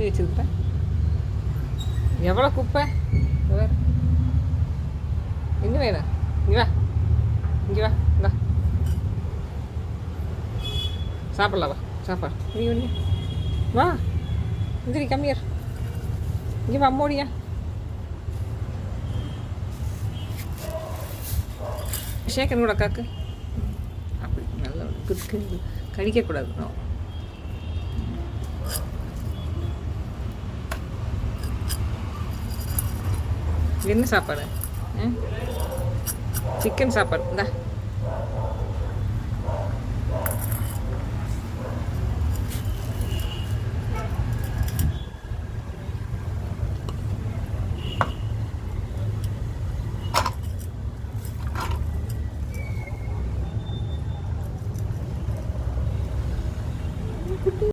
பண்ணி வச்சுருக்குறேன். எவ்வளோ குப்பை வேறு. என்ன வேணும்? இங்கே வா, இங்கே வா, இந்தா சாப்பிட்லாம், வா சாப்பாடு. நீ வா, இந்திரி கம்மியர், இங்கே வா அம்மோடியா. ஷேக்கன் கூட காக்கு அப்படி நல்லா கடிக்கக்கூடாது. என்ன சாப்பாடு? சிக்கன் சாப்பாடு. இந்தா